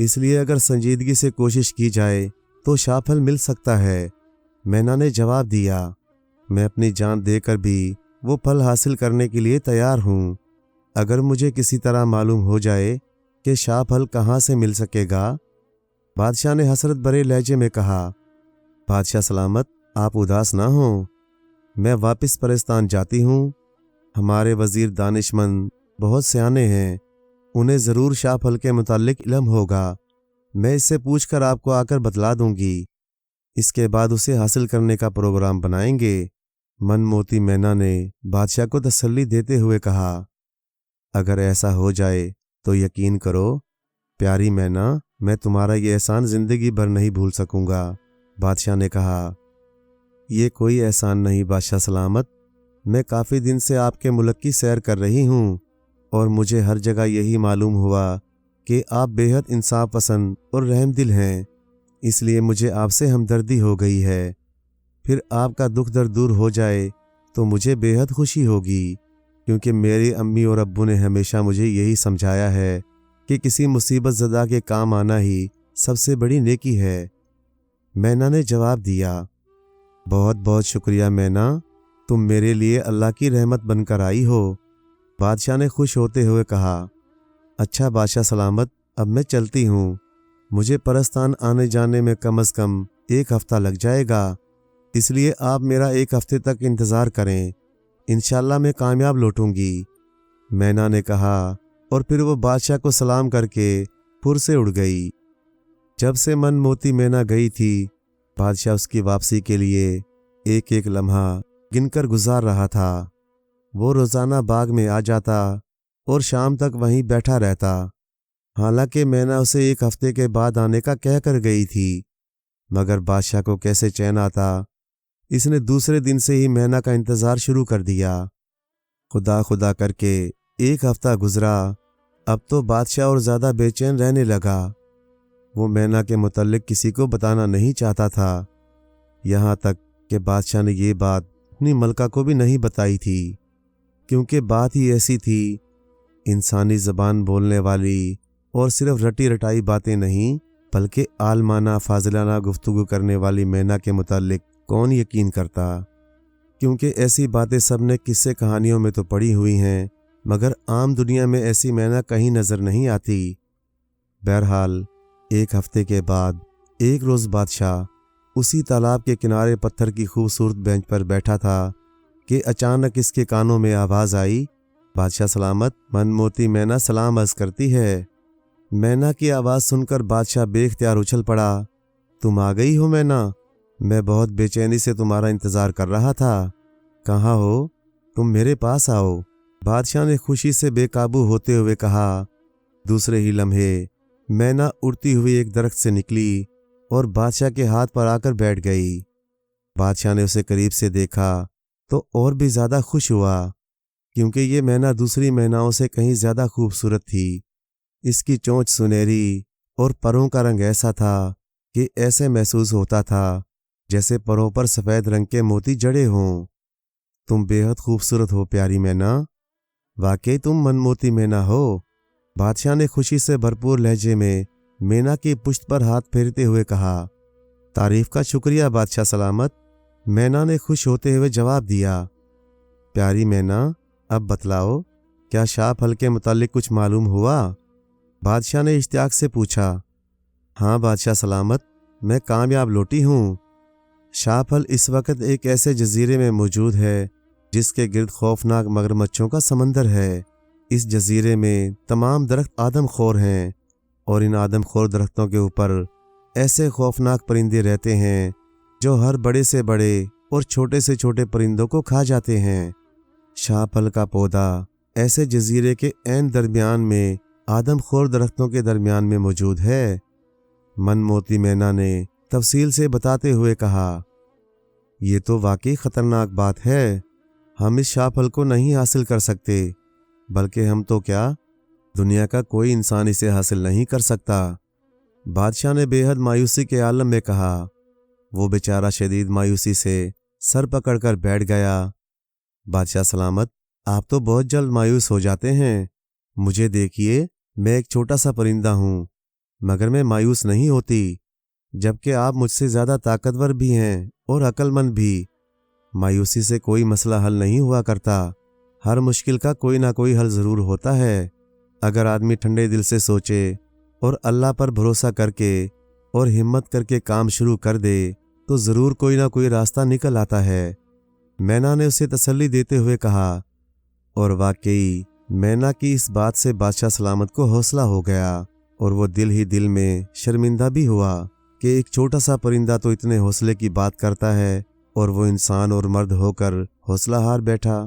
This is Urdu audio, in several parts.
اس لیے اگر سنجیدگی سے کوشش کی جائے تو شاہ پھل مل سکتا ہے۔ مینا نے جواب دیا، میں اپنی جان دے کر بھی وہ پھل حاصل کرنے کے لیے تیار ہوں۔ اگر مجھے کسی طرح معلوم ہو جائے کہ شاہ پھل کہاں سے مل سکے گا۔ بادشاہ نے حسرت بھرے لہجے میں کہا، بادشاہ سلامت، آپ اداس نہ ہوں، میں واپس پرستان جاتی ہوں۔ ہمارے وزیر دانش مند بہت سیانے ہیں، انہیں ضرور شاہ پھل کے متعلق علم ہوگا، میں اس سے پوچھ کر آپ کو آ کر بتلا دوں گی۔ اس کے بعد اسے حاصل کرنے کا پروگرام بنائیں گے۔ من موتی مینا نے بادشاہ کو تسلی دیتے ہوئے کہا، اگر ایسا ہو جائے تو یقین کرو پیاری مینا، میں تمہارا یہ احسان زندگی بھر نہیں بھول سکوں گا۔ بادشاہ نے کہا، یہ کوئی احسان نہیں بادشاہ سلامت، میں کافی دن سے آپ کے ملک کی سیر کر رہی ہوں اور مجھے ہر جگہ یہی معلوم ہوا کہ آپ بے حد انصاف پسند اور رحم دل ہیں، اس لیے مجھے آپ سے ہمدردی ہو گئی ہے۔ پھر آپ کا دکھ درد دور ہو جائے تو مجھے بے حد خوشی ہوگی، کیونکہ میری امی اور ابو نے ہمیشہ مجھے یہی سمجھایا ہے کہ کسی مصیبت زدہ کے کام آنا ہی سب سے بڑی نیکی ہے۔ مینا نے جواب دیا، بہت بہت شکریہ مینا، تم میرے لیے اللہ کی رحمت بن کر آئی ہو۔ بادشاہ نے خوش ہوتے ہوئے کہا، اچھا بادشاہ سلامت، اب میں چلتی ہوں، مجھے پرستان آنے جانے میں کم از کم 1 ہفتہ لگ جائے گا، اس لیے آپ میرا 1 ہفتے تک انتظار کریں، انشاءاللہ میں کامیاب لوٹوں گی۔ مینا نے کہا، اور پھر وہ بادشاہ کو سلام کر کے پھر سے اڑ گئی۔ جب سے من موتی مینا گئی تھی، بادشاہ اس کی واپسی کے لیے ایک ایک لمحہ گن کر گزار رہا تھا۔ وہ روزانہ باغ میں آ جاتا اور شام تک وہیں بیٹھا رہتا، حالانکہ مینا اسے 1 ہفتے کے بعد آنے کا کہہ کر گئی تھی، مگر بادشاہ کو کیسے چین آتا، اس نے دوسرے دن سے ہی مینا کا انتظار شروع کر دیا۔ خدا خدا کر کے 1 ہفتہ گزرا، اب تو بادشاہ اور زیادہ بے چین رہنے لگا۔ وہ مینا کے متعلق کسی کو بتانا نہیں چاہتا تھا، یہاں تک کہ بادشاہ نے یہ بات اپنی ملکہ کو بھی نہیں بتائی تھی، کیونکہ بات ہی ایسی تھی، انسانی زبان بولنے والی اور صرف رٹی رٹائی باتیں نہیں بلکہ عالمانہ فاضلانہ گفتگو کرنے والی مینا کے متعلق کون یقین کرتا، کیونکہ ایسی باتیں سب نے قصے کہانیوں میں تو پڑھی ہوئی ہیں، مگر عام دنیا میں ایسی مینا کہیں نظر نہیں آتی۔ بہرحال 1 ہفتے کے بعد ایک روز بادشاہ اسی تالاب کے کنارے پتھر کی خوبصورت بینچ پر بیٹھا تھا کہ اچانک اس کے کانوں میں آواز آئی، بادشاہ سلامت، من موتی مینا سلام عرض کرتی ہے۔ مینا کی آواز سن کر بادشاہ بے اختیار اچھل پڑا، تم آ گئی ہو مینا، میں بہت بے چینی سے تمہارا انتظار کر رہا تھا، کہاں ہو، تم میرے پاس آؤ۔ بادشاہ نے خوشی سے بے قابو ہوتے ہوئے کہا۔ دوسرے ہی لمحے مینا اڑتی ہوئی ایک درخت سے نکلی اور بادشاہ کے ہاتھ پر آ کر بیٹھ گئی۔ بادشاہ نے اسے قریب سے دیکھا تو اور بھی زیادہ خوش ہوا، کیونکہ یہ مینا دوسری میناؤں سے کہیں زیادہ خوبصورت تھی۔ اس کی چونچ سنہری اور پروں کا رنگ ایسا تھا کہ ایسے محسوس ہوتا تھا جیسے پروں پر سفید رنگ کے موتی جڑے ہوں۔ تم بے حد خوبصورت ہو پیاری مینا، واقعی تم من موتی مینا ہو۔ بادشاہ نے خوشی سے بھرپور لہجے میں مینا کی پشت پر ہاتھ پھیرتے ہوئے کہا، تعریف کا شکریہ بادشاہ سلامت۔ مینا نے خوش ہوتے ہوئے جواب دیا، پیاری مینا، اب بتلاؤ، کیا شاہ پھل کے متعلق کچھ معلوم ہوا؟ بادشاہ نے اشتیاق سے پوچھا۔ ہاں بادشاہ سلامت، میں کامیاب لوٹی ہوں۔ شاہ پھل اس وقت ایک ایسے جزیرے میں موجود ہے جس کے گرد خوفناک مگرمچھوں کا سمندر ہے۔ اس جزیرے میں تمام درخت آدم خور ہیں اور ان آدم خور درختوں کے اوپر ایسے خوفناک پرندے رہتے ہیں جو ہر بڑے سے بڑے اور چھوٹے سے چھوٹے پرندوں کو کھا جاتے ہیں۔ شاہ پھل کا پودا ایسے جزیرے کے عین درمیان میں آدم خور درختوں کے درمیان میں موجود ہے۔ من موتی مینا نے تفصیل سے بتاتے ہوئے کہا، یہ تو واقعی خطرناک بات ہے، ہم اس شاہ پھل کو نہیں حاصل کر سکتے، بلکہ ہم تو کیا، دنیا کا کوئی انسان اسے حاصل نہیں کر سکتا۔ بادشاہ نے بے حد مایوسی کے عالم میں کہا۔ وہ بیچارہ شدید مایوسی سے سر پکڑ کر بیٹھ گیا۔ بادشاہ سلامت، آپ تو بہت جلد مایوس ہو جاتے ہیں، مجھے دیکھیے، میں ایک چھوٹا سا پرندہ ہوں، مگر میں مایوس نہیں ہوتی، جبکہ آپ مجھ سے زیادہ طاقتور بھی ہیں اور عقل مند بھی۔ مایوسی سے کوئی مسئلہ حل نہیں ہوا کرتا، ہر مشکل کا کوئی نہ کوئی حل ضرور ہوتا ہے۔ اگر آدمی ٹھنڈے دل سے سوچے اور اللہ پر بھروسہ کر کے اور ہمت کر کے کام شروع کر دے تو ضرور کوئی نہ کوئی راستہ نکل آتا ہے۔ مینا نے اسے تسلی دیتے ہوئے کہا، اور واقعی مینا کی اس بات سے بادشاہ سلامت کو حوصلہ ہو گیا، اور وہ دل ہی دل میں شرمندہ بھی ہوا کہ ایک چھوٹا سا پرندہ تو اتنے حوصلے کی بات کرتا ہے اور وہ انسان اور مرد ہو کر حوصلہ ہار بیٹھا۔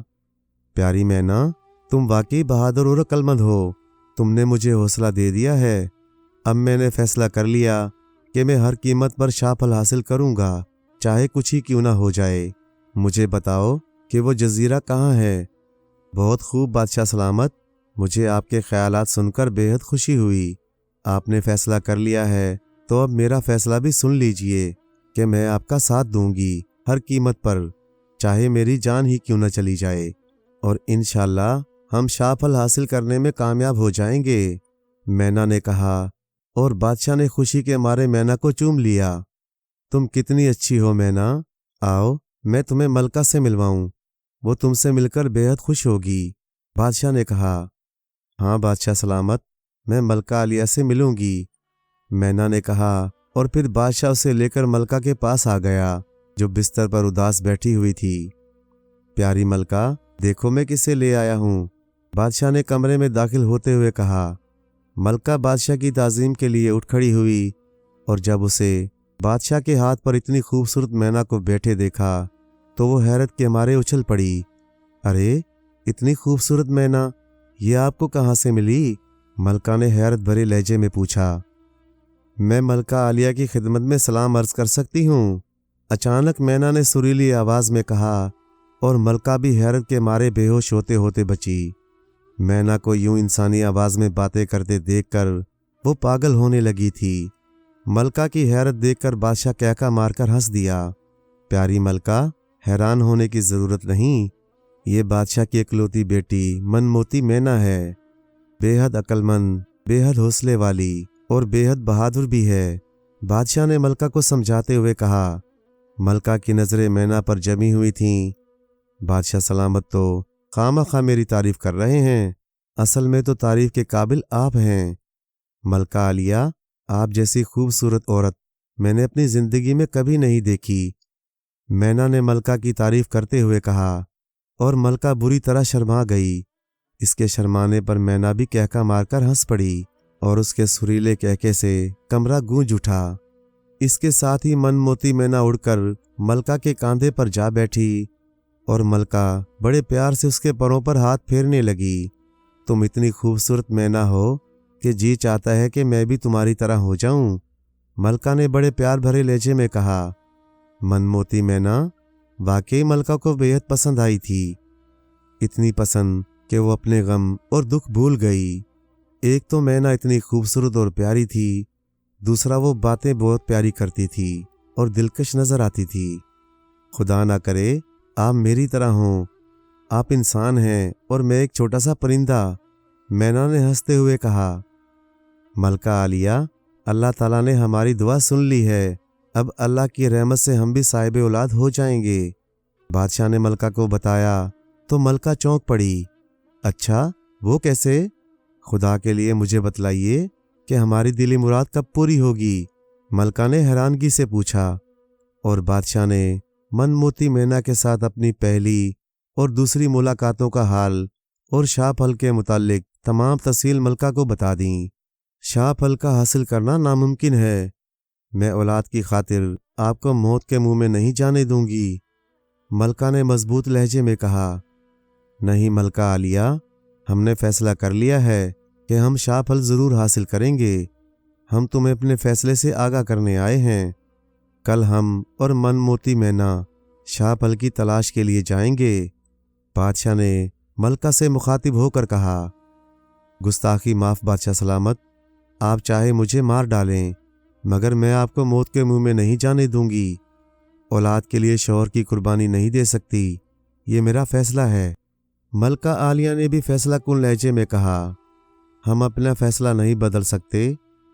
پیاری مینا، تم واقعی بہادر اور عقل مند ہو، تم نے مجھے حوصلہ دے دیا ہے۔ اب میں نے فیصلہ کر لیا کہ میں ہر قیمت پر شاہ پھل حاصل کروں گا، چاہے کچھ ہی کیوں نہ ہو جائے۔ مجھے بتاؤ کہ وہ جزیرہ کہاں ہے؟ بہت خوب بادشاہ سلامت، مجھے آپ کے خیالات سن کر بے حد خوشی ہوئی۔ آپ نے فیصلہ کر لیا ہے تو اب میرا فیصلہ بھی سن لیجئے کہ میں آپ کا ساتھ دوں گی ہر قیمت پر، چاہے میری جان ہی کیوں نہ چلی جائے، اور انشاءاللہ ہم شاہ پھل حاصل کرنے میں کامیاب ہو جائیں گے، مینا نے کہا، اور بادشاہ نے خوشی کے مارے مینا کو چوم لیا۔ تم کتنی اچھی ہو مینا، آؤ میں تمہیں ملکہ سے ملواؤں، وہ تم سے مل کر بے حد خوش ہوگی۔ بادشاہ نے کہا، ہاں بادشاہ سلامت، میں ملکہ عالیہ سے ملوں گی، مینا نے کہا، اور پھر بادشاہ اسے لے کر ملکہ کے پاس آ گیا جو بستر پر اداس بیٹھی ہوئی تھی۔ پیاری ملکہ، دیکھو میں کسے لے آیا ہوں، بادشاہ نے کمرے میں داخل ہوتے ہوئے کہا۔ ملکہ بادشاہ کی تعظیم کے لیے اٹھ کھڑی ہوئی، اور جب اسے بادشاہ کے ہاتھ پر اتنی خوبصورت مینا کو بیٹھے دیکھا تو وہ حیرت کے مارے اچھل پڑی۔ ارے اتنی خوبصورت مینا، یہ آپ کو کہاں سے ملی؟ ملکہ نے حیرت بھرے لہجے میں پوچھا۔ میں ملکہ عالیہ کی خدمت میں سلام عرض کر سکتی ہوں، اچانک مینا نے سریلی آواز میں کہا، اور ملکہ بھی حیرت کے مارے بے ہوش ہوتے ہوتے بچی۔ مینا کو یوں انسانی آواز میں باتیں کرتے دیکھ کر وہ پاگل ہونے لگی تھی۔ ملکہ کی حیرت دیکھ کر بادشاہ کہکا مار کر ہنس دیا۔ پیاری ملکہ، حیران ہونے کی ضرورت نہیں، یہ بادشاہ کی اکلوتی بیٹی من موتی مینا ہے، بے حد عقل مند، بے حد حوصلے والی اور بے حد بہادر بھی ہے، بادشاہ نے ملکہ کو سمجھاتے ہوئے کہا۔ ملکہ کی نظریں مینا پر جمی ہوئی تھیں۔ بادشاہ سلامت تو خواہ میری تعریف کر رہے ہیں، اصل میں تو تعریف کے قابل آپ ہیں۔ ملکہ عالیہ، آپ جیسی خوبصورت عورت میں نے اپنی زندگی میں کبھی نہیں دیکھی، مینا نے ملکہ کی تعریف کرتے ہوئے کہا، اور ملکہ بری طرح شرما گئی۔ اس کے شرمانے پر مینا بھی کہکا مار کر ہنس پڑی، اور اس کے سریلے کہکے سے کمرہ گونج اٹھا۔ اس کے ساتھ ہی من موتی مینا اڑ کر ملکہ کے کاندھے پر جا بیٹھی، اور ملکہ بڑے پیار سے اس کے پروں پر ہاتھ پھیرنے لگی۔ تم اتنی خوبصورت مینا ہو کہ جی چاہتا ہے کہ میں بھی تمہاری طرح ہو جاؤں، ملکہ نے بڑے پیار بھرے لہجے میں کہا۔ من موتی مینا واقعی ملکہ کو بے حد پسند آئی تھی، اتنی پسند کہ وہ اپنے غم اور دکھ بھول گئی۔ ایک تو مینا اتنی خوبصورت اور پیاری تھی، دوسرا وہ باتیں بہت پیاری کرتی تھی اور دلکش نظر آتی تھی۔ خدا نہ کرے آپ میری طرح ہوں، آپ انسان ہیں اور میں ایک چھوٹا سا پرندہ، مینا نے ہنستے ہوئے کہا۔ ملکہ عالیہ، اللہ تعالیٰ نے ہماری دعا سن لی ہے، اب اللہ کی رحمت سے ہم بھی صاحب اولاد ہو جائیں گے، بادشاہ نے ملکہ کو بتایا تو ملکہ چونک پڑی۔ اچھا، وہ کیسے؟ خدا کے لیے مجھے بتلائیے کہ ہماری دلی مراد کب پوری ہوگی، ملکہ نے حیرانگی سے پوچھا، اور بادشاہ نے من موتی مینا کے ساتھ اپنی پہلی اور دوسری ملاقاتوں کا حال اور شاہ پھل کے متعلق تمام تفصیل ملکہ کو بتا دیں۔ شاہ پھل کا حاصل کرنا ناممکن ہے، میں اولاد کی خاطر آپ کو موت کے منہ میں نہیں جانے دوں گی، ملکہ نے مضبوط لہجے میں کہا۔ نہیں ملکہ عالیہ، ہم نے فیصلہ کر لیا ہے کہ ہم شاہ پھل ضرور حاصل کریں گے، ہم تمہیں اپنے فیصلے سے آگاہ کرنے آئے ہیں، کل ہم اور من موتی مینا شاہ پھل کی تلاش کے لیے جائیں گے، بادشاہ نے ملکہ سے مخاطب ہو کر کہا۔ گستاخی معاف بادشاہ سلامت، آپ چاہے مجھے مار ڈالیں مگر میں آپ کو موت کے منہ میں نہیں جانے دوں گی، اولاد کے لیے شوہر کی قربانی نہیں دے سکتی، یہ میرا فیصلہ ہے، ملکہ عالیہ نے بھی فیصلہ کن لہجے میں کہا۔ ہم اپنا فیصلہ نہیں بدل سکتے،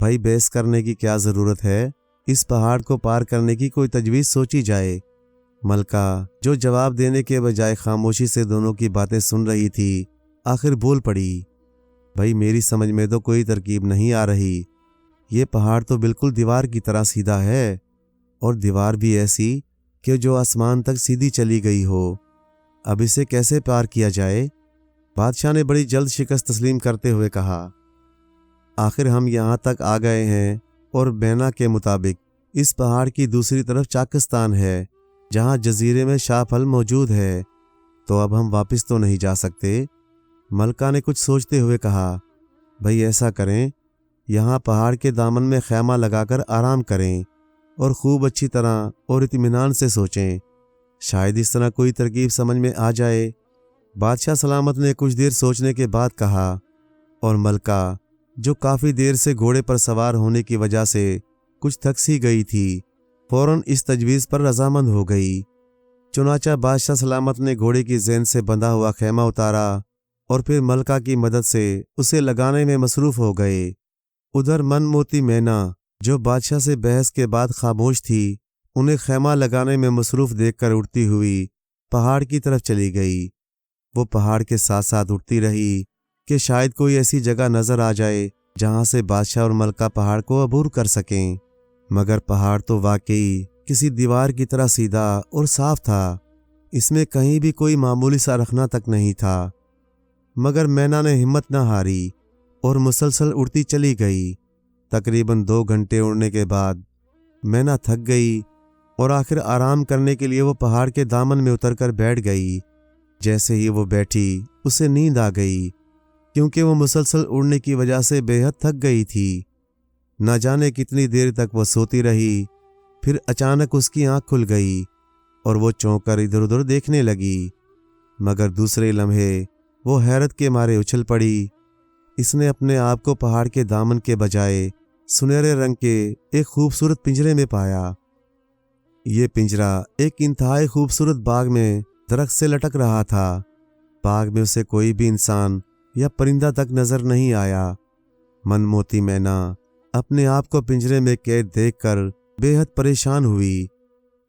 بھائی بحث کرنے کی کیا ضرورت ہے، اس پہاڑ کو پار کرنے کی کوئی تجویز سوچی جائے۔ ملکہ جو جواب دینے کے بجائے خاموشی سے دونوں کی باتیں سن رہی تھی، آخر بول پڑی، بھائی میری سمجھ میں تو کوئی ترکیب نہیں آ رہی۔ یہ پہاڑ تو بالکل دیوار کی طرح سیدھا ہے، اور دیوار بھی ایسی کہ جو آسمان تک سیدھی چلی گئی ہو۔ اب اسے کیسے پار کیا جائے؟ بادشاہ نے بڑی جلد شکست تسلیم کرتے ہوئے کہا، آخر ہم یہاں تک آ گئے ہیں، اور بینا کے مطابق اس پہاڑ کی دوسری طرف چاکستان ہے، جہاں جزیرے میں شاہ پھل موجود ہے، تو اب ہم واپس تو نہیں جا سکتے۔ ملکہ نے کچھ سوچتے ہوئے کہا، بھئی ایسا کریں، یہاں پہاڑ کے دامن میں خیمہ لگا کر آرام کریں، اور خوب اچھی طرح اور اطمینان سے سوچیں، شاید اس طرح کوئی ترکیب سمجھ میں آ جائے۔ بادشاہ سلامت نے کچھ دیر سوچنے کے بعد کہا، اور ملکہ جو کافی دیر سے گھوڑے پر سوار ہونے کی وجہ سے کچھ تھک سی گئی تھی، فوراً اس تجویز پر رضامند ہو گئی۔ چنانچہ بادشاہ سلامت نے گھوڑے کی زین سے بندھا ہوا خیمہ اتارا، اور پھر ملکہ کی مدد سے اسے لگانے میں مصروف ہو گئے۔ ادھر من موتی مینا جو بادشاہ سے بحث کے بعد خاموش تھی، انہیں خیمہ لگانے میں مصروف دیکھ کر اٹھتی ہوئی پہاڑ کی طرف چلی گئی۔ وہ پہاڑ کے ساتھ ساتھ اٹھتی رہی کہ شاید کوئی ایسی جگہ نظر آ جائے جہاں سے بادشاہ اور ملکہ پہاڑ کو عبور کر سکیں، مگر پہاڑ تو واقعی کسی دیوار کی طرح سیدھا اور صاف تھا، اس میں کہیں بھی کوئی معمولی سا رخنا تک نہیں تھا۔ مگر مینا نے ہمت نہ ہاری اور مسلسل اڑتی چلی گئی۔ تقریباً 2 گھنٹے اڑنے کے بعد مینا تھک گئی، اور آخر آرام کرنے کے لیے وہ پہاڑ کے دامن میں اتر کر بیٹھ گئی۔ جیسے ہی وہ بیٹھی اسے نیند آ گئی، کیونکہ وہ مسلسل اڑنے کی وجہ سے بے حد تھک گئی تھی۔ نہ جانے کتنی دیر تک وہ سوتی رہی، پھر اچانک اس کی آنکھ کھل گئی اور وہ چونک کر ادھر ادھر دیکھنے لگی، مگر دوسرے لمحے وہ حیرت کے مارے اچھل پڑی۔ اس نے اپنے آپ کو پہاڑ کے دامن کے بجائے سنہرے رنگ کے ایک خوبصورت پنجرے میں پایا۔ یہ پنجرا ایک انتہائی خوبصورت باغ میں درخت سے لٹک رہا تھا۔ باغ میں اسے کوئی بھی انسان یا پرندہ تک نظر نہیں آیا۔ من موتی مینا اپنے آپ کو پنجرے میں قید دیکھ کر بے حد پریشان ہوئی،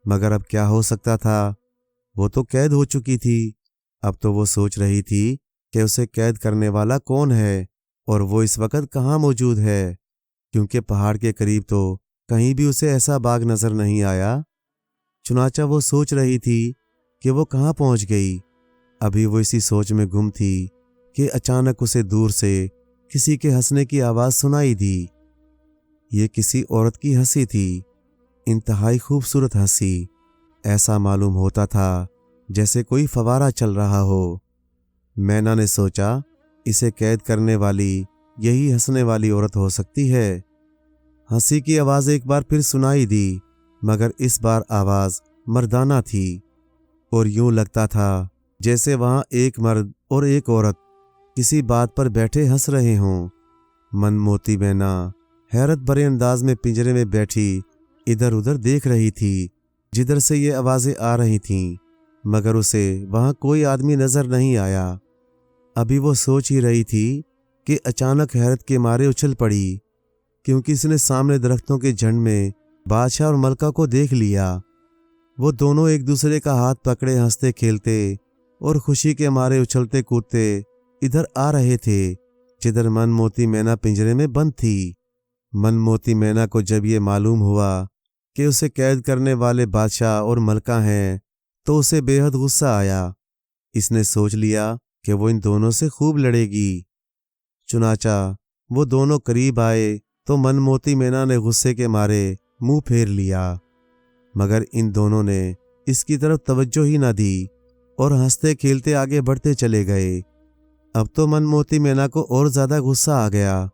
مگر اب کیا ہو سکتا تھا؟ وہ تو قید ہو چکی تھی۔ اب تو وہ سوچ رہی تھی کہ اسے قید کرنے والا کون ہے، اور وہ اس وقت کہاں موجود ہے، کیونکہ پہاڑ کے قریب تو کہیں بھی اسے ایسا باغ نظر نہیں آیا۔ چنانچہ وہ سوچ رہی تھی کہ وہ کہاں پہنچ گئی۔ ابھی وہ اسی سوچ میں گم تھی کہ اچانک اسے دور سے کسی کے ہنسنے کی آواز سنائی دی۔ یہ کسی عورت کی ہنسی تھی، انتہائی خوبصورت ہنسی۔ ایسا معلوم ہوتا تھا جیسے کوئی فوارہ چل رہا ہو۔ مینا نے سوچا، اسے قید کرنے والی یہی ہنسنے والی عورت ہو سکتی ہے۔ ہنسی کی آواز ایک بار پھر سنائی دی، مگر اس بار آواز مردانہ تھی، اور یوں لگتا تھا جیسے وہاں ایک مرد اور ایک عورت کسی بات پر بیٹھے ہنس رہے ہوں۔ من موتی مینا حیرت بھرے انداز میں پنجرے میں بیٹھی ادھر ادھر دیکھ رہی تھی جدھر سے یہ آوازیں آ رہی تھیں، مگر اسے وہاں کوئی آدمی نظر نہیں آیا۔ ابھی وہ سوچ ہی رہی تھی کہ اچانک حیرت کے مارے اچھل پڑی، کیونکہ اس نے سامنے درختوں کے جھنڈ میں بادشاہ اور ملکہ کو دیکھ لیا۔ وہ دونوں ایک دوسرے کا ہاتھ پکڑے ہنستے کھیلتے اور خوشی کے مارے اچھلتے کودتے ادھر آ رہے تھے جدھر من موتی مینا پنجرے میں بند تھی۔ من موتی مینا کو جب یہ معلوم ہوا کہ اسے قید کرنے والے بادشاہ اور ملکہ ہیں تو اسے بے حد غصہ آیا۔ اس نے سوچ لیا کہ وہ ان دونوں سے خوب لڑے گی۔ چنانچہ وہ دونوں قریب آئے تو من موتی مینا نے غصے کے مارے منہ پھیر لیا، مگر ان دونوں نے اس کی طرف توجہ ہی نہ دی اور ہنستے کھیلتے آگے بڑھتے چلے گئے۔ اب تو من موتی مینا کو اور زیادہ غصہ آ گیا۔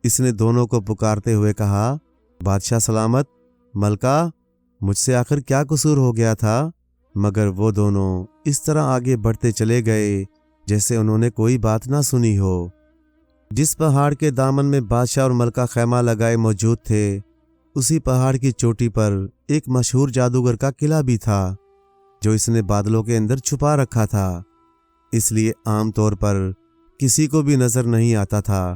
اس نے دونوں کو پکارتے ہوئے کہا، بادشاہ سلامت، ملکہ، مجھ سے آخر کیا قصور ہو گیا تھا؟ مگر وہ دونوں اس طرح آگے بڑھتے چلے گئے جیسے انہوں نے کوئی بات نہ سنی ہو۔ جس پہاڑ کے دامن میں بادشاہ اور ملکہ خیمہ لگائے موجود تھے، اسی پہاڑ کی چوٹی پر ایک مشہور جادوگر کا قلعہ بھی تھا، جو اس نے بادلوں کے اندر چھپا رکھا تھا، اس لیے عام طور پر کسی کو بھی نظر نہیں آتا تھا۔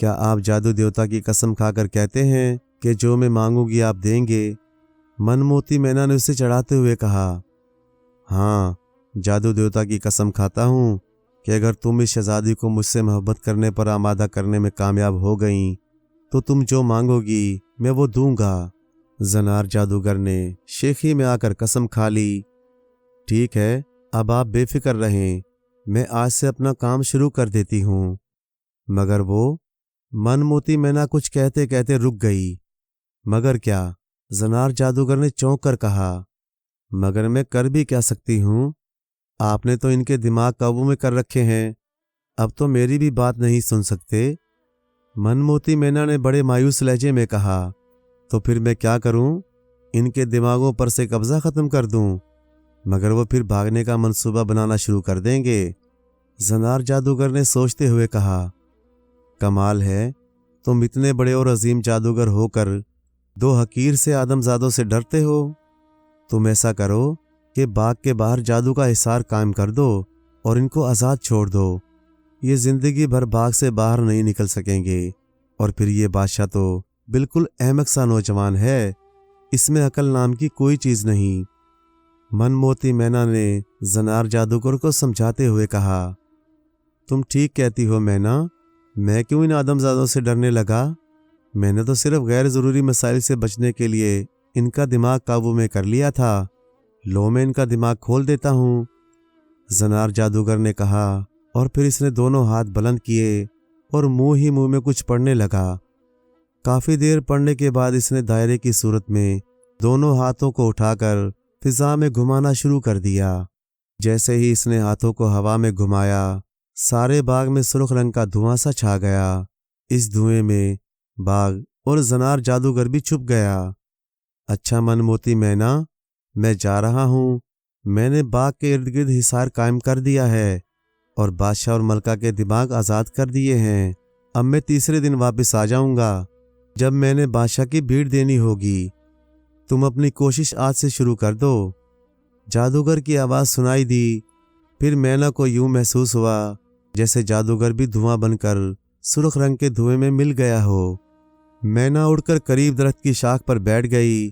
کیا آپ جادو دیوتا کی قسم کھا کر کہتے ہیں کہ جو میں مانگوں گی آپ دیں گے؟ من موتی مینا نے اسے چڑھاتے ہوئے کہا۔ ہاں، جادو دیوتا کی قسم کھاتا ہوں کہ اگر تم اس شہزادی کو مجھ سے محبت کرنے پر آمادہ کرنے میں کامیاب ہو گئیں تو تم جو مانگو گی میں وہ دوں گا۔ زنار جادوگر نے شیخی میں آ کر قسم کھا لی۔ ٹھیک ہے، اب آپ بے فکر رہیں، میں آج سے اپنا کام شروع کر دیتی ہوں۔ مگر وہ من موتی مینا کچھ کہتے کہتے رک گئی۔ مگر کیا؟ زنار جادوگر نے چونک کر کہا۔ مگر میں کر بھی کیا سکتی ہوں؟ آپ نے تو ان کے دماغ قابو میں کر رکھے ہیں، اب تو میری بھی بات نہیں سن سکتے۔ من موتی مینا نے بڑے مایوس لہجے میں کہا۔ تو پھر میں کیا کروں؟ ان کے دماغوں پر سے قبضہ ختم کر دوں؟ مگر وہ پھر بھاگنے کا منصوبہ بنانا شروع کر دیں گے۔ زنار جادوگر نے سوچتے ہوئے کہا۔ کمال ہے، تم اتنے بڑے اور عظیم جادوگر ہو کر دو حقیر سے آدم زادوں سے ڈرتے ہو۔ تم ایسا کرو کہ باغ کے باہر جادو کا حصار قائم کر دو اور ان کو آزاد چھوڑ دو۔ یہ زندگی بھر باغ سے باہر نہیں نکل سکیں گے، اور پھر یہ بادشاہ تو بالکل احمق سا نوجوان ہے، اس میں عقل نام کی کوئی چیز نہیں۔ من موتی مینا نے زنار جادوگر کو سمجھاتے ہوئے کہا۔ تم ٹھیک کہتی ہو مینا، میں کیوں ان آدم زادوں سے ڈرنے لگا؟ میں نے تو صرف غیر ضروری مسائل سے بچنے کے لیے ان کا دماغ قابو میں کر لیا تھا۔ لو میں ان کا دماغ کھول دیتا ہوں۔ زنار جادوگر نے کہا، اور پھر اس نے دونوں ہاتھ بلند کیے اور منہ ہی منہ میں کچھ پڑھنے لگا۔ کافی دیر پڑھنے کے بعد اس نے دائرے کی صورت میں دونوں ہاتھوں کو اٹھا کر فضا میں گھمانا شروع کر دیا۔ جیسے ہی اس نے ہاتھوں کو ہوا میں گھمایا، سارے باغ میں سرخ رنگ کا دھواں سا چھا گیا۔ اس دھوئیں میں باغ اور زنار جادوگر بھی چھپ گیا۔ اچھا من موتی مینا، میں جا رہا ہوں۔ میں نے باغ کے ارد گرد حصار قائم کر دیا ہے اور بادشاہ اور ملکہ کے دماغ آزاد کر دیے ہیں۔ اب میں تیسرے دن واپس آ جاؤں گا، جب میں نے بادشاہ کی بھیڑ دینی ہوگی۔ تم اپنی کوشش آج سے شروع کر دو۔ جادوگر کی آواز سنائی دی۔ پھر مینا کو یوں محسوس ہوا جیسے جادوگر بھی دھواں بن کر سرخ رنگ کے دھوئیں میں مل گیا ہو۔ مینا اڑ کر قریب درخت کی شاخ پر بیٹھ گئی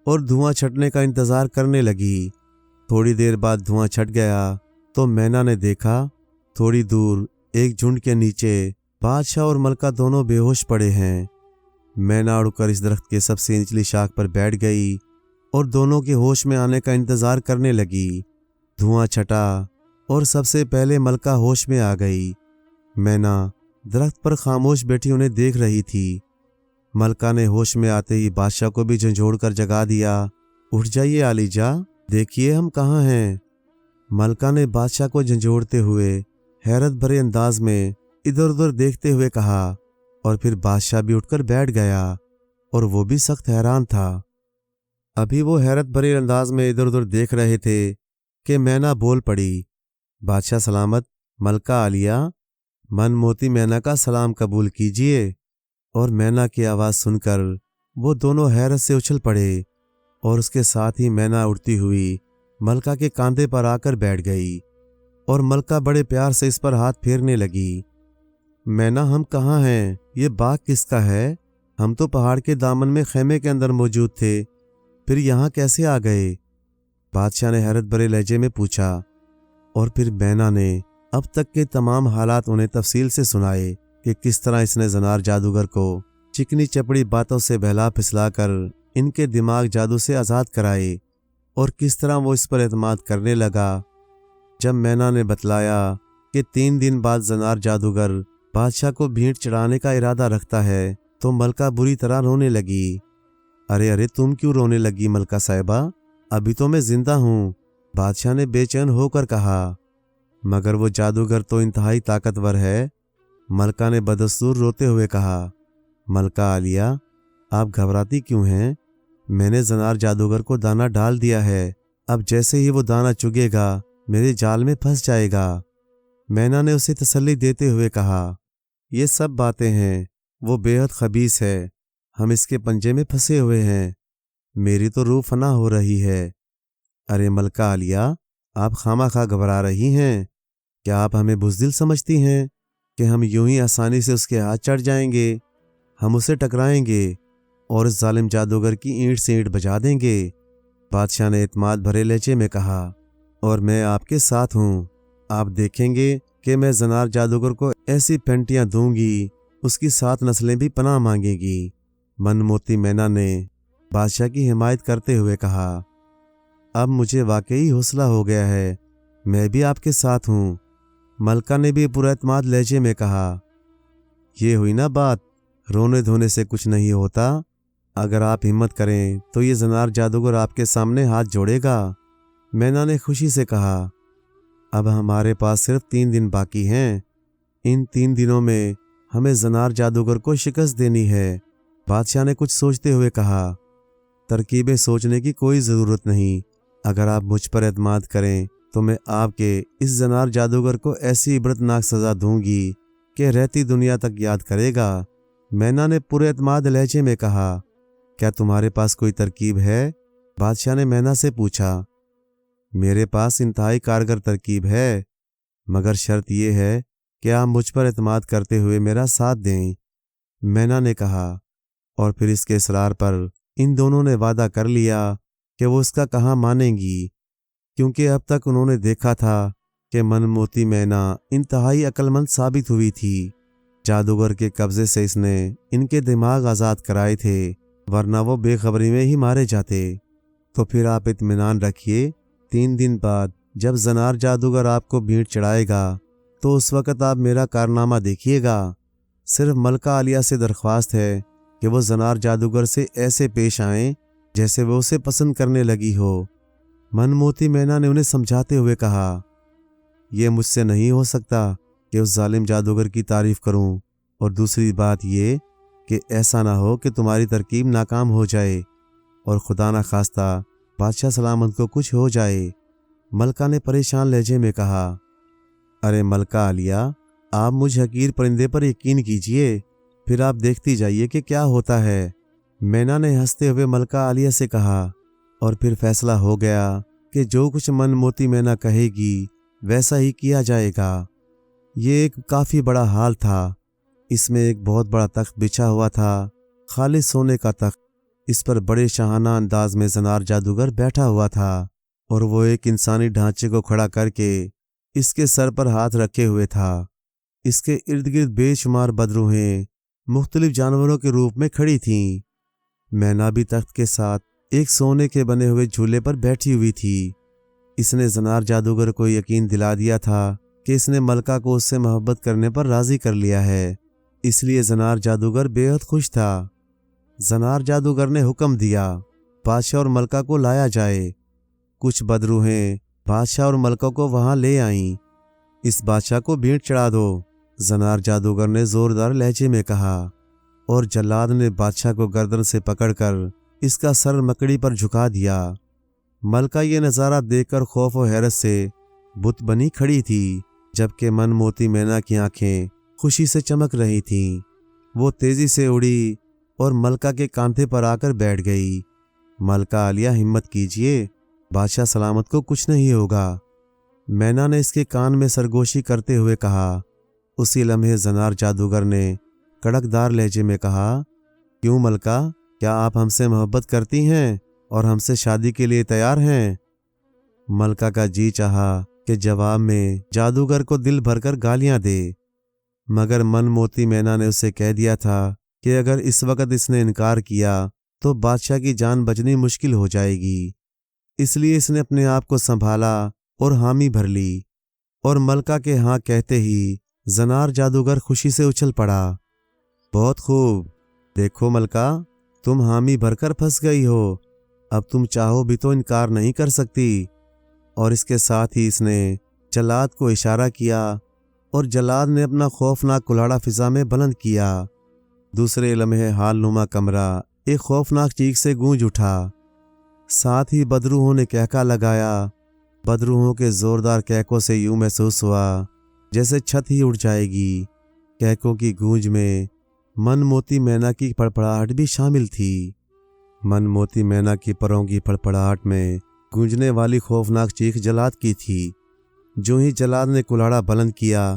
اور دھواں چھٹنے کا انتظار کرنے لگی۔ تھوڑی دیر بعد دھواں چھٹ گیا تو مینا نے دیکھا تھوڑی دور ایک جھنڈ کے نیچے بادشاہ اور ملکہ دونوں بے ہوش پڑے ہیں۔ مینا اڑ کر اس درخت کے سب سے نچلی شاخ پر بیٹھ گئی اور دونوں کے ہوش میں آنے کا انتظار کرنے لگی۔ دھواں چھٹا اور سب سے پہلے ملکہ ہوش میں آ گئی۔ مینا درخت پر خاموش بیٹھی انہیں دیکھ رہی تھی۔ ملکہ نے ہوش میں آتے ہی بادشاہ کو بھی جھنجھوڑ کر جگا دیا۔ اٹھ جائیے علی جا، دیکھیے ہم کہاں ہیں۔ ملکہ نے بادشاہ کو جھنجھوڑتے ہوئے حیرت بھرے انداز میں ادھر ادھر دیکھتے ہوئے کہا، اور پھر بادشاہ بھی اٹھ کر بیٹھ گیا اور وہ بھی سخت حیران تھا۔ ابھی وہ حیرت بھرے انداز میں ادھر ادھر دیکھ رہے تھے کہ مینا بول پڑی۔ بادشاہ سلامت، ملکہ عالیہ، من موتی مینا کا سلام قبول کیجیے۔ اور مینا کی آواز سن کر وہ دونوں حیرت سے اچھل پڑے، اور اس کے ساتھ ہی مینا اڑتی ہوئی ملکہ کے کاندھے پر آ کر بیٹھ گئی، اور ملکہ بڑے پیار سے اس پر ہاتھ پھیرنے لگی۔ مینا، ہم کہاں ہیں؟ یہ باغ کس کا ہے؟ ہم تو پہاڑ کے دامن میں خیمے کے اندر موجود تھے، پھر یہاں کیسے آ گئے؟ بادشاہ نے حیرت بھرے لہجے میں پوچھا، اور پھر مینا نے اب تک کے تمام حالات انہیں تفصیل سے سنائے کہ کس طرح اس نے زنار جادوگر کو چکنی چپڑی باتوں سے بہلا پھسلا کر ان کے دماغ جادو سے آزاد کرائے، اور کس طرح وہ اس پر اعتماد کرنے لگا۔ جب مینا نے بتلایا کہ 3 دن بعد زنار جادوگر بادشاہ کو بھیٹ چڑھانے کا ارادہ رکھتا ہے تو ملکہ بری طرح رونے لگی۔ ارے ارے، تم کیوں رونے لگی ملکہ صاحبہ؟ ابھی تو میں زندہ ہوں، بادشاہ نے بے چین ہو کر کہا۔ مگر وہ جادوگر تو انتہائی طاقتور ہے، ملکہ نے بدستور روتے ہوئے کہا۔ ملکہ عالیہ، آپ گھبراتی کیوں ہیں؟ میں نے زنار جادوگر کو دانہ ڈال دیا ہے، اب جیسے ہی وہ دانہ چگے گا میرے جال میں پھنس جائے گا۔ مینا نے اسے تسلی دیتے ہوئے کہا، یہ سب باتیں ہیں، وہ بے حد خبیث ہے، ہم اس کے پنجے میں پھنسے ہوئے ہیں، میری تو روح فنا ہو رہی ہے۔ ارے ملکہ عالیہ، آپ خواہ مخواہ گھبرا رہی ہیں، کیا آپ ہمیں بزدل سمجھتی ہیں؟ کہ ہم یوں ہی آسانی سے اس کے ہاتھ چڑھ جائیں گے؟ ہم اسے ٹکرائیں گے اور اس ظالم جادوگر کی اینٹ سے اینٹ بجا دیں گے۔ بادشاہ نے اعتماد بھرے لہجے میں کہا، اور میں آپ کے ساتھ ہوں۔ آپ دیکھیں گے کہ میں زنار جادوگر کو ایسی پینٹیاں دوں گی، اس کی 7 نسلیں بھی پناہ مانگیں گی۔ من موتی مینا نے بادشاہ کی حمایت کرتے ہوئے کہا، اب مجھے واقعی حوصلہ ہو گیا ہے، میں بھی آپ کے ساتھ ہوں۔ ملکہ نے بھی پر اعتماد لہجے میں کہا، یہ ہوئی نا بات، رونے دھونے سے کچھ نہیں ہوتا۔ اگر آپ ہمت کریں تو یہ زنار جادوگر آپ کے سامنے ہاتھ جوڑے گا۔ مینا نے خوشی سے کہا، اب ہمارے پاس صرف 3 دن باقی ہیں۔ ان 3 دنوں میں ہمیں زنار جادوگر کو شکست دینی ہے۔ بادشاہ نے کچھ سوچتے ہوئے کہا، ترکیبیں سوچنے کی کوئی ضرورت نہیں۔ اگر آپ مجھ پر اعتماد کریں تو میں آپ کے اس زنار جادوگر کو ایسی عبرتناک سزا دوں گی کہ رہتی دنیا تک یاد کرے گا۔ مینا نے پر اعتماد لہجے میں کہا، کیا تمہارے پاس کوئی ترکیب ہے؟ بادشاہ نے مینا سے پوچھا۔ میرے پاس انتہائی کارگر ترکیب ہے، مگر شرط یہ ہے کہ آپ مجھ پر اعتماد کرتے ہوئے میرا ساتھ دیں۔ مینا نے کہا، اور پھر اس کے اصرار پر ان دونوں نے وعدہ کر لیا کہ وہ اس کا کہاں مانیں گی، کیونکہ اب تک انہوں نے دیکھا تھا کہ من موتی مینا انتہائی عقل مند ثابت ہوئی تھی۔ جادوگر کے قبضے سے اس نے ان کے دماغ آزاد کرائے تھے، ورنہ وہ بے خبری میں ہی مارے جاتے۔ تو پھر آپ اطمینان رکھیے، 3 دن بعد جب زنار جادوگر آپ کو بھیڑ چڑھائے گا تو اس وقت آپ میرا کارنامہ دیکھیے گا۔ صرف ملکہ عالیہ سے درخواست ہے کہ وہ زنار جادوگر سے ایسے پیش آئیں جیسے وہ اسے پسند کرنے لگی ہو۔ من موتی مینا نے انہیں سمجھاتے ہوئے کہا، یہ مجھ سے نہیں ہو سکتا کہ اس ظالم جادوگر کی تعریف کروں، اور دوسری بات یہ کہ ایسا نہ ہو کہ تمہاری ترکیب ناکام ہو جائے اور خدا نہ خواستہ بادشاہ سلامت کو کچھ ہو جائے۔ ملکہ نے پریشان لہجے میں کہا، ارے ملکہ عالیہ، آپ مجھ حقیر پرندے پر یقین کیجئے، پھر آپ دیکھتی جائیے کہ کیا ہوتا ہے۔ مینا نے ہنستے ہوئے ملکہ عالیہ سے کہا، اور پھر فیصلہ ہو گیا کہ جو کچھ من موتی مینا کہے گی ویسا ہی کیا جائے گا۔ یہ ایک کافی بڑا ہال تھا۔ اس میں ایک بہت بڑا تخت بچھا ہوا تھا، خالص سونے کا تخت۔ اس پر بڑے شاہانہ انداز میں زنار جادوگر بیٹھا ہوا تھا، اور وہ ایک انسانی ڈھانچے کو کھڑا کر کے اس کے سر پر ہاتھ رکھے ہوئے تھا۔ اس کے ارد گرد بے شمار بدروحیں مختلف جانوروں کے روپ میں کھڑی تھیں۔ مینا بھی تخت کے ساتھ ایک سونے کے بنے ہوئے جھولے پر بیٹھی ہوئی تھی۔ اس نے زنار جادوگر کو یقین دلا دیا تھا کہ اس نے ملکہ کو اس سے محبت کرنے پر راضی کر لیا ہے، اس لیے زنار جادوگر بے حد خوش تھا۔ زنار جادوگر نے حکم دیا، بادشاہ اور ملکہ کو لایا جائے۔ کچھ بدروحیں بادشاہ اور ملکہ کو وہاں لے آئیں۔ اس بادشاہ کو بھیڑ چڑھا دو، زنار جادوگر نے زوردار لہجے میں کہا، اور جلاد نے بادشاہ کو گردن سے پکڑ کر اس کا سر مکڑی پر جھکا دیا۔ ملکہ یہ نظارہ دیکھ کر خوف و حیرت سے بت بنی کھڑی تھی، جبکہ من موتی مینا کی آنکھیں خوشی سے چمک رہی تھیں۔ وہ تیزی سے اڑی اور ملکہ کے کاندھے پر آ کر بیٹھ گئی۔ ملکہ عالیہ، ہمت کیجئے، بادشاہ سلامت کو کچھ نہیں ہوگا، مینا نے اس کے کان میں سرگوشی کرتے ہوئے کہا۔ اسی لمحے زنار جادوگر نے کڑکدار لہجے میں کہا، کیوں ملکہ، کیا آپ ہم سے محبت کرتی ہیں اور ہم سے شادی کے لیے تیار ہیں؟ ملکہ کا جی چاہا کہ جواب میں جادوگر کو دل بھر کر گالیاں دے، مگر من موتی مینا نے اسے کہہ دیا تھا کہ اگر اس وقت اس نے انکار کیا تو بادشاہ کی جان بچنی مشکل ہو جائے گی۔ اس لیے اس نے اپنے آپ کو سنبھالا اور حامی بھر لی، اور ملکہ کے ہاں کہتے ہی زنار جادوگر خوشی سے اچھل پڑا۔ بہت خوب، دیکھو ملکہ، تم حامی بھر کر پھنس گئی ہو، اب تم چاہو بھی تو انکار نہیں کر سکتی۔ اور اس کے ساتھ ہی اس نے جلاد کو اشارہ کیا، اور جلاد نے اپنا خوفناک کلاڑا فضا میں بلند کیا۔ دوسرے لمحے حال نما کمرہ ایک خوفناک چیخ سے گونج اٹھا، ساتھ ہی بدروحوں نے کہکا لگایا۔ بدروحوں کے زوردار کہکوں سے یوں محسوس ہوا جیسے چھت ہی اڑ جائے گی۔ کہکوں کی گونج میں من موتی مینا کی پڑپڑاہٹ بھی شامل تھی۔ من موتی مینا کی پروں کی پڑپڑاہٹ میں گونجنے والی خوفناک چیخ جلاد کی تھی۔ جو ہی جلاد نے کلاڑا بلند کیا،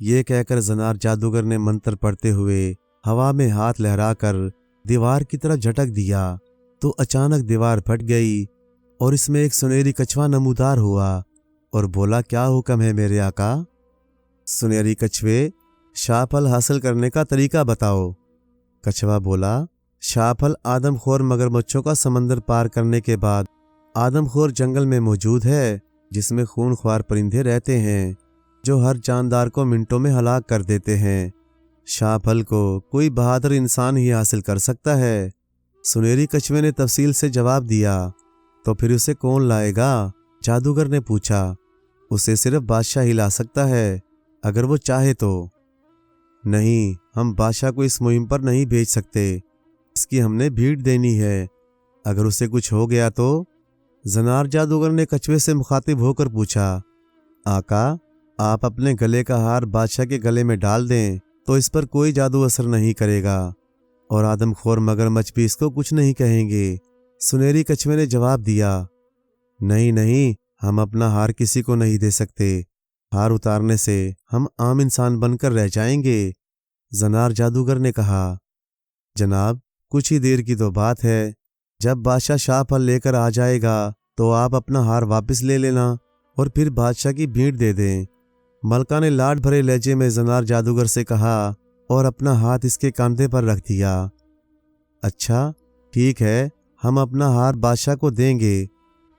یہ کہہ کر زنار جادوگر نے منتر پڑھتے ہوئے ہوا میں ہاتھ لہرا کر دیوار کی طرف جھٹک دیا تو اچانک دیوار پھٹ گئی اور اس میں ایک سنہری کچھوا نمودار ہوا اور بولا، کیا حکم ہے میرے آقا؟ سنہری کچھوے، شاہ پھل حاصل کرنے کا طریقہ بتاؤ۔ کچھوا بولا، شاہ پھل آدم خور مگرمچھوں کا سمندر پار کرنے کے بعد آدم خور جنگل میں موجود ہے، جس میں خون خوار پرندے رہتے ہیں جو ہر جاندار کو منٹوں میں ہلاک کر دیتے ہیں۔ شاہ پھل کو کوئی بہادر انسان ہی حاصل کر سکتا ہے۔ سنہری کچھوے نے تفصیل سے جواب دیا۔ تو پھر اسے کون لائے گا؟ جادوگر نے پوچھا۔ اسے صرف بادشاہ ہی لا سکتا ہے، اگر وہ چاہے تو۔ نہیں، ہم بادشاہ کو اس مہم پر نہیں بھیج سکتے، اس کی ہم نے بھیڑ دینی ہے، اگر اسے کچھ ہو گیا تو؟ زنار جادوگر نے کچھوے سے مخاطب ہو کر پوچھا، آقا، آپ اپنے گلے کا ہار بادشاہ کے گلے میں ڈال دیں تو اس پر کوئی جادو اثر نہیں کرے گا، اور آدم خور مگرمچھ بھی اس کو کچھ نہیں کہیں گے۔ سنہری کچھوے نے جواب دیا، نہیں نہیں، ہم اپنا ہار کسی کو نہیں دے سکتے، ہار اتارنے سے ہم عام انسان بن کر رہ جائیں گے۔ زنار جادوگر نے کہا، جناب، کچھ ہی دیر کی تو بات ہے، جب بادشاہ شاہ پھل لے کر آ جائے گا تو آپ اپنا ہار واپس لے لینا اور پھر بادشاہ کی بھیڑ دے دیں۔ ملکہ نے لاڈ بھرے لہجے میں زنار جادوگر سے کہا اور اپنا ہاتھ اس کے کاندھے پر رکھ دیا۔ اچھا، ٹھیک ہے، ہم اپنا ہار بادشاہ کو دیں گے،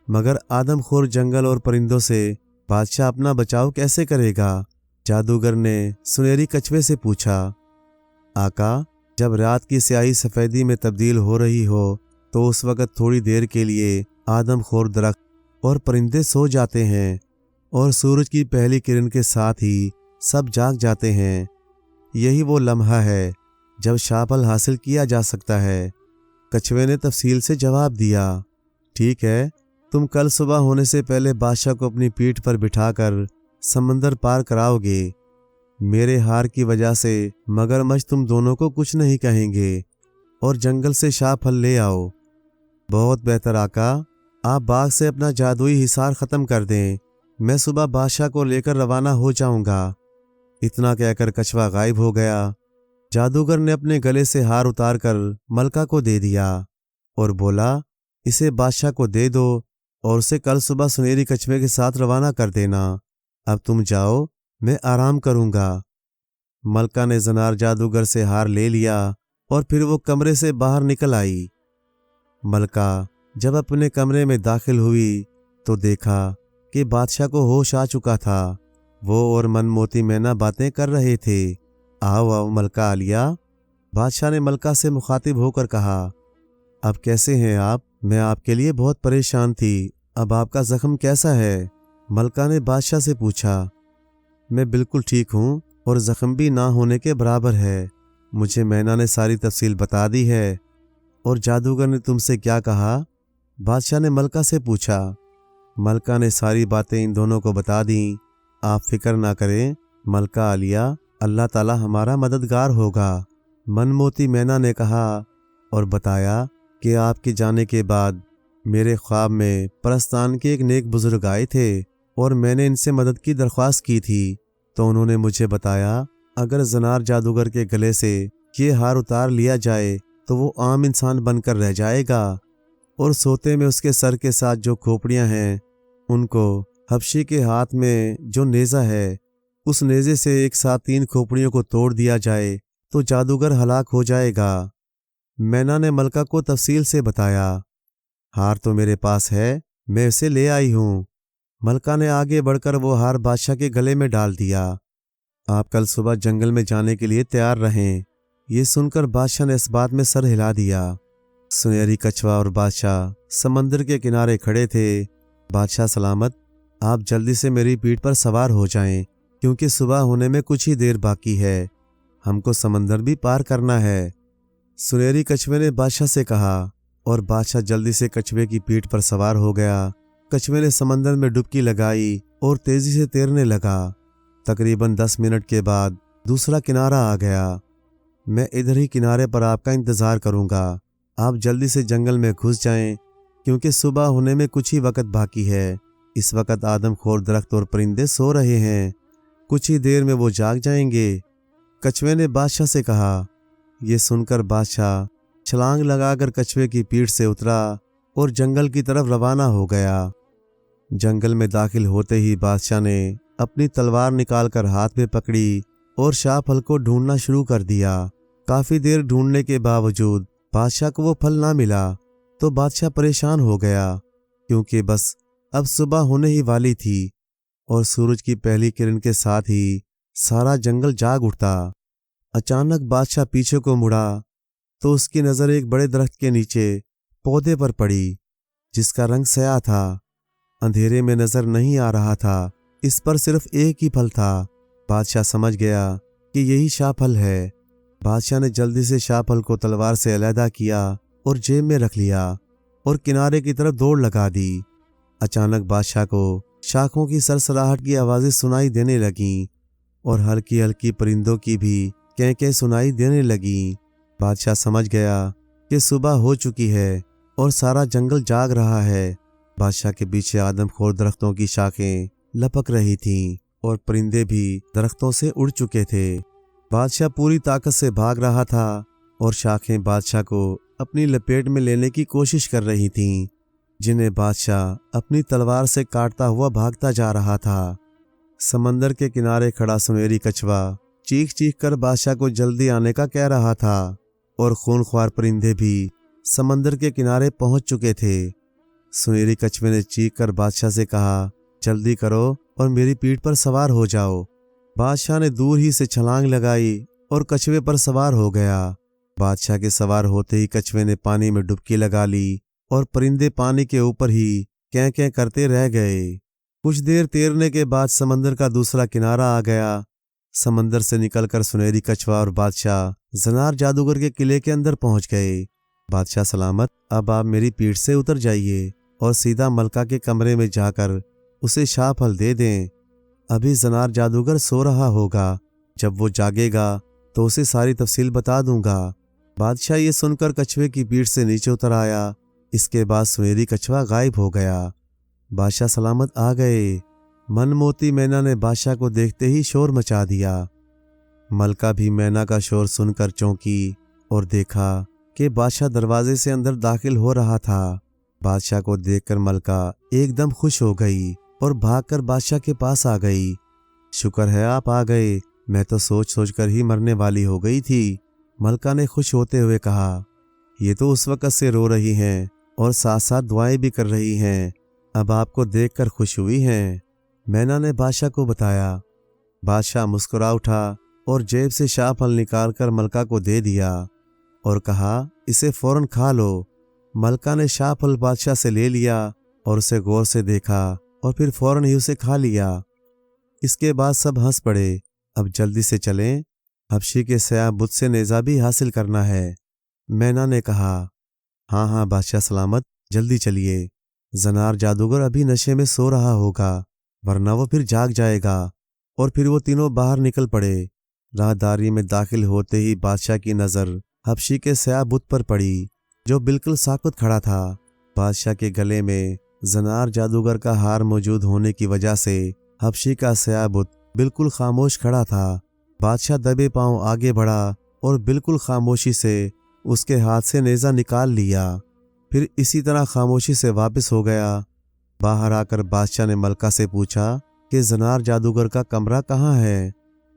مگر آدم خور جنگل اور پرندوں سے بادشاہ اپنا بچاؤ کیسے کرے گا؟ جادوگر نے سنہری کچھوے سے پوچھا۔ آقا، جب رات کی سیاہی سفیدی میں تبدیل ہو رہی ہو تو اس وقت تھوڑی دیر کے لیے آدم خور درخت اور پرندے سو جاتے ہیں اور سورج کی پہلی کرن کے ساتھ ہی سب جاگ جاتے ہیں۔ یہی وہ لمحہ ہے جب شاہ پھل حاصل کیا جا سکتا ہے۔ کچھوے نے تفصیل سے جواب دیا، ٹھیک ہے، تم کل صبح ہونے سے پہلے بادشاہ کو اپنی پیٹھ پر بٹھا کر سمندر پار کراؤ گے۔ میرے ہار کی وجہ سے مگرمچھ تم دونوں کو کچھ نہیں کہیں گے، اور جنگل سے شاہ پھل لے آؤ۔ بہت بہتر آقا، آپ باغ سے اپنا جادوئی حصار ختم کر دیں، میں صبح بادشاہ کو لے کر روانہ ہو جاؤں گا۔ اتنا کہہ کر کچھوا غائب ہو گیا۔ جادوگر نے اپنے گلے سے ہار اتار کر ملکہ کو دے دیا اور بولا، اسے بادشاہ کو دے دو اور اسے کل صبح سنہری کچھوے کے ساتھ روانہ کر دینا۔ اب تم جاؤ، میں آرام کروں گا۔ ملکہ نے زنار جادوگر سے ہار لے لیا اور پھر وہ کمرے سے باہر نکل آئی۔ ملکہ جب اپنے کمرے میں داخل ہوئی تو دیکھا کہ بادشاہ کو ہوش آ چکا تھا۔ وہ اور من موتی مینا باتیں کر رہے تھے۔ آؤ آؤ ملکہ عالیہ، بادشاہ نے ملکہ سے مخاطب ہو کر کہا، اب کیسے ہیں آپ؟ میں آپ کے لیے بہت پریشان تھی، اب آپ کا زخم کیسا ہے؟ ملکہ نے بادشاہ سے پوچھا۔ میں بالکل ٹھیک ہوں اور زخم بھی نہ ہونے کے برابر ہے، مجھے مینا نے ساری تفصیل بتا دی ہے۔ اور جادوگر نے تم سے کیا کہا؟ بادشاہ نے ملکہ سے پوچھا۔ ملکہ نے ساری باتیں ان دونوں کو بتا دیں۔ آپ فکر نہ کریں ملکہ عالیہ، اللہ تعالی ہمارا مددگار ہوگا، من موتی مینا نے کہا اور بتایا کہ آپ کے جانے کے بعد میرے خواب میں پرستان کے ایک نیک بزرگ آئے تھے اور میں نے ان سے مدد کی درخواست کی تھی، تو انہوں نے مجھے بتایا اگر زنار جادوگر کے گلے سے یہ ہار اتار لیا جائے تو وہ عام انسان بن کر رہ جائے گا، اور سوتے میں اس کے سر کے ساتھ جو کھوپڑیاں ہیں ان کو حبشی کے ہاتھ میں جو نیزہ ہے اس نیزے سے ایک ساتھ 3 کھوپڑیوں کو توڑ دیا جائے تو جادوگر ہلاک ہو جائے گا۔ مینا نے ملکہ کو تفصیل سے بتایا۔ ہار تو میرے پاس ہے، میں اسے لے آئی ہوں۔ ملکہ نے آگے بڑھ کر وہ ہار بادشاہ کے گلے میں ڈال دیا۔ آپ کل صبح جنگل میں جانے کے لیے تیار رہیں۔ یہ سن کر بادشاہ نے اس بات میں سر ہلا دیا۔ سنہری کچھوا اور بادشاہ سمندر کے کنارے کھڑے تھے۔ بادشاہ سلامت، آپ جلدی سے میری پیٹھ پر سوار ہو جائیں، کیونکہ صبح ہونے میں کچھ ہی دیر باقی ہے، ہم کو سمندر بھی پار کرنا ہے۔ سنہری کچھوے نے بادشاہ سے کہا اور بادشاہ جلدی سے کچھوے کی پیٹھ پر سوار ہو گیا۔ کچھوے نے سمندر میں ڈبکی لگائی اور تیزی سے تیرنے لگا۔ تقریباً 10 منٹ کے بعد دوسرا کنارہ آ گیا۔ میں ادھر ہی کنارے پر آپ کا انتظار کروں گا، آپ جلدی سے جنگل میں گھس جائیں، کیونکہ صبح ہونے میں کچھ ہی وقت باقی ہے۔ اس وقت آدم خور درخت اور پرندے سو رہے ہیں۔ کچھ ہی دیر میں وہ جاگ جائیں گے۔ کچھوے نے بادشاہ سے کہا۔ یہ سن کر بادشاہ چھلانگ لگا کر کچھوے کی پیٹھ سے اترا اور جنگل کی طرف روانہ ہو گیا۔ جنگل میں داخل ہوتے ہی بادشاہ نے اپنی تلوار نکال کر ہاتھ میں پکڑی اور شاہ پھل کو ڈھونڈنا شروع کر دیا۔ کافی دیر ڈھونڈنے کے باوجود بادشاہ کو وہ پھل نہ ملا تو بادشاہ پریشان ہو گیا، کیونکہ بس اب صبح ہونے ہی والی تھی اور سورج کی پہلی کرن کے ساتھ ہی سارا جنگل جاگ اٹھتا۔ اچانک بادشاہ پیچھے کو مڑا تو اس کی نظر ایک بڑے درخت کے نیچے پودے پر پڑی جس کا رنگ سیاہ تھا۔ اندھیرے میں نظر نہیں آ رہا تھا، اس پر صرف ایک ہی پھل تھا۔ بادشاہ سمجھ گیا کہ یہی شاہ پھل ہے۔ بادشاہ نے جلدی سے شاہ پھل کو تلوار سے علیحدہ کیا اور جیب میں رکھ لیا اور کنارے کی طرف دوڑ لگا دی۔ اچانک بادشاہ کو شاخوں کی سرسراہٹ کی آوازیں سنائی دینے لگیں اور ہلکی ہلکی پرندوں کی بھی کینکیں سنائی دینے لگیں۔ بادشاہ سمجھ گیا کہ صبح ہو چکی ہے اور سارا جنگل جاگ رہا ہے۔ بادشاہ کے پیچھے آدم خور درختوں کی شاخیں لپک رہی تھیں اور پرندے بھی درختوں سے اڑ چکے تھے۔ بادشاہ پوری طاقت سے بھاگ رہا تھا اور شاخیں بادشاہ کو اپنی لپیٹ میں لینے کی کوشش کر رہی تھیں، جنہیں بادشاہ اپنی تلوار سے کاٹتا ہوا بھاگتا جا رہا تھا۔ سمندر کے کنارے کھڑا سنہری کچھوا چیخ چیخ کر بادشاہ کو جلدی آنے کا کہہ رہا تھا اور خونخوار پرندے بھی سمندر کے کنارے پہنچ چکے تھے۔ سنہری کچھوے نے چیخ کر بادشاہ سے کہا، جلدی کرو اور میری پیٹھ پر سوار ہو جاؤ۔ بادشاہ نے دور ہی سے چھلانگ لگائی اور کچھوے پر سوار ہو گیا۔ بادشاہ کے سوار ہوتے ہی کچھوے نے پانی میں ڈبکی لگا لی اور پرندے پانی کے اوپر ہی کیں کیں کرتے رہ گئے۔ کچھ دیر تیرنے کے بعد سمندر کا دوسرا کنارہ آ گیا۔ سمندر سے نکل کر سنہری کچھوا اور بادشاہ زنار جادوگر کے قلعے کے اندر پہنچ گئے۔ بادشاہ سلامت، اب آپ میری پیٹھ سے اتر جائیے اور سیدھا ملکہ کے کمرے میں جا کر اسے شاہ پھل دے دیں۔ ابھی زنار جادوگر سو رہا ہوگا، جب وہ جاگے گا تو اسے ساری تفصیل بتا دوں گا۔ بادشاہ یہ سن کر کچھوے کی پیٹھ سے نیچے اتر آیا۔ اس کے بعد سنہری کچھوا غائب ہو گیا۔ بادشاہ سلامت آ گئے۔ من موتی مینا نے بادشاہ کو دیکھتے ہی شور مچا دیا۔ ملکہ بھی مینا کا شور سن کر چونکی اور دیکھا کہ بادشاہ دروازے سے اندر داخل ہو رہا تھا۔ بادشاہ کو دیکھ کر ملکہ ایک دم خوش ہو گئی اور بھاگ کر بادشاہ کے پاس آ گئی۔ شکر ہے آپ آ گئے، میں تو سوچ سوچ کر ہی مرنے والی ہو گئی تھی۔ ملکہ نے خوش ہوتے ہوئے کہا، یہ تو اس وقت سے رو رہی ہیں اور ساتھ ساتھ دعائیں بھی کر رہی ہیں، اب آپ کو دیکھ کر خوش ہوئی ہیں۔ مینا نے بادشاہ کو بتایا۔ بادشاہ مسکرا اٹھا اور جیب سے شاہ پھل نکال کر ملکہ کو دے دیا اور کہا، اسے فوراً کھا لو۔ ملکہ نے شاہ پھل بادشاہ سے لے لیا اور اسے غور سے دیکھا اور پھر فوراً ہی اسے کھا لیا۔ اس کے بعد سب ہنس پڑے۔ اب جلدی سے چلیں، حبشی کے سیاہ بت سے نیزہ بھی حاصل کرنا ہے۔ مینا نے کہا، ہاں ہاں بادشاہ سلامت، جلدی چلیے۔ زنار جادوگر ابھی نشے میں سو رہا ہوگا، ورنہ وہ پھر جاگ جائے گا۔ اور پھر وہ تینوں باہر نکل پڑے۔ راہداری میں داخل ہوتے ہی بادشاہ کی نظر حبشی کے سیاہ بت پر پڑی، جو بالکل ساکت کھڑا تھا۔ بادشاہ کے گلے میں زنار جادوگر کا ہار موجود ہونے کی وجہ سے حبشی کا سیاہ بت بالکل خاموش کھڑا تھا۔ بادشاہ دبے پاؤں آگے بڑھا اور بالکل خاموشی سے اس کے ہاتھ سے نیزہ نکال لیا، پھر اسی طرح خاموشی سے واپس ہو گیا۔ باہر آ کر بادشاہ نے ملکہ سے پوچھا کہ زنار جادوگر کا کمرہ کہاں ہے؟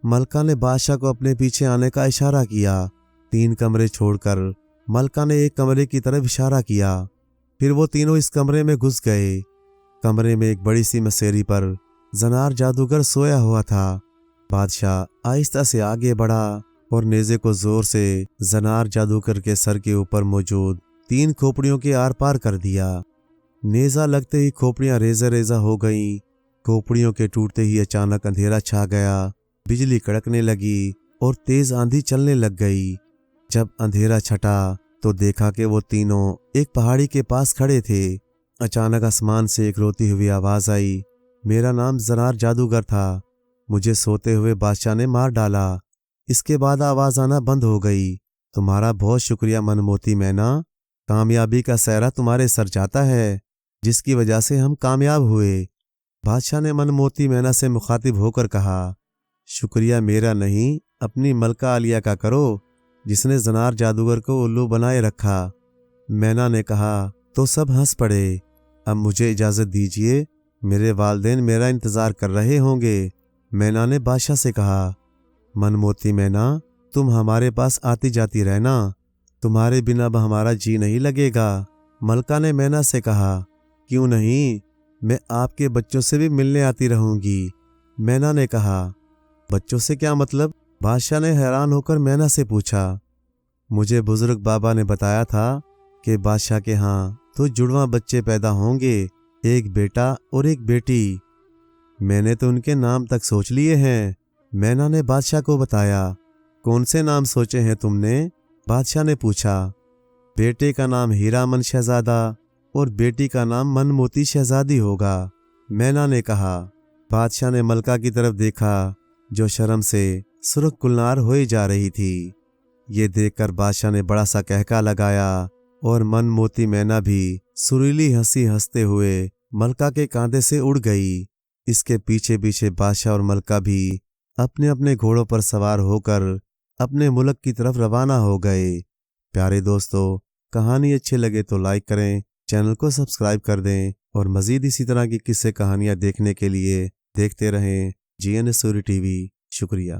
ملکہ نے بادشاہ کو اپنے پیچھے آنے کا اشارہ کیا۔ 3 کمرے چھوڑ کر ملکہ نے ایک کمرے کی طرف اشارہ کیا، پھر وہ تینوں اس کمرے میں گھس گئے۔ کمرے میں ایک بڑی سی مسیری پر زنار جادوگر سویا ہوا تھا۔ بادشاہ آہستہ سے آگے بڑھا اور نیزے کو زور سے زنار جادوگر کے سر کے اوپر موجود 3 کھوپڑیوں کے آر پار کر دیا۔ نیزہ لگتے ہی کھوپڑیاں ریزہ ریزہ ہو گئیں۔ کھوپڑیوں کے ٹوٹتے ہی اچانک اندھیرا چھا گیا، بجلی کڑکنے لگی اور تیز آندھی چلنے لگ گئی۔ جب اندھیرا چھٹا تو دیکھا کہ وہ تینوں ایک پہاڑی کے پاس کھڑے تھے۔ اچانک آسمان سے ایک روتی ہوئی آواز آئی، میرا نام زنار جادوگر تھا، مجھے سوتے ہوئے بادشاہ نے مار ڈالا۔ اس کے بعد آواز آنا بند ہو گئی۔ تمہارا بہت شکریہ من موتی مینا، کامیابی کا سہرا تمہارے سر جاتا ہے، جس کی وجہ سے ہم کامیاب ہوئے۔ بادشاہ نے من موتی مینا سے مخاطب ہو کر کہا، شکریہ میرا نہیں اپنی ملکہ عالیہ کا کرو جس نے زنار جادوگر کو الو بنائے رکھا۔ مینا نے کہا تو سب ہنس پڑے۔ اب مجھے اجازت دیجیے، میرے والدین میرا انتظار کر رہے ہوں گے۔ مینا نے بادشاہ سے کہا من موتی مینا، تم ہمارے پاس آتی جاتی رہنا، تمہارے بنا اب ہمارا جی نہیں لگے گا۔ ملکہ نے مینا سے کہا کیوں نہیں، میں آپ کے بچوں سے بھی ملنے آتی رہوں گی۔ مینا نے کہا بچوں سے کیا مطلب؟ بادشاہ نے حیران ہو کر مینا سے پوچھا۔ مجھے بزرگ بابا نے بتایا تھا کہ بادشاہ کے ہاں تو جڑواں بچے پیدا ہوں گے، ایک بیٹا اور ایک بیٹی۔ میں نے تو ان کے نام تک سوچ لیے ہیں۔ مینا نے بادشاہ کو بتایا۔ کون سے نام سوچے ہیں تم نے؟ بادشاہ نے پوچھا۔ بیٹے کا نام ہیرامن شہزادہ اور بیٹی کا نام من موتی شہزادی ہوگا، مینا نے کہا۔ بادشاہ نے ملکہ کی طرف دیکھا جو شرم سے سرخ گلنار ہوئی جا رہی تھی۔ یہ دیکھ کر بادشاہ نے بڑا سا کہکا لگایا اور من موتی مینا بھی سریلی ہنسی ہنستے ہوئے ملکہ کے کاندھے سے اڑ گئی۔ اس کے پیچھے پیچھے بادشاہ اور ملکہ بھی اپنے اپنے گھوڑوں پر سوار ہو کر اپنے ملک کی طرف روانہ ہو گئے۔ پیارے دوستو، کہانی اچھی لگے تو لائک کریں، چینل کو سبسکرائب کر دیں اور مزید اسی طرح کی قصے کہانیاں دیکھنے کے لیے دیکھتے رہیں G N S Suri T V. شکریہ۔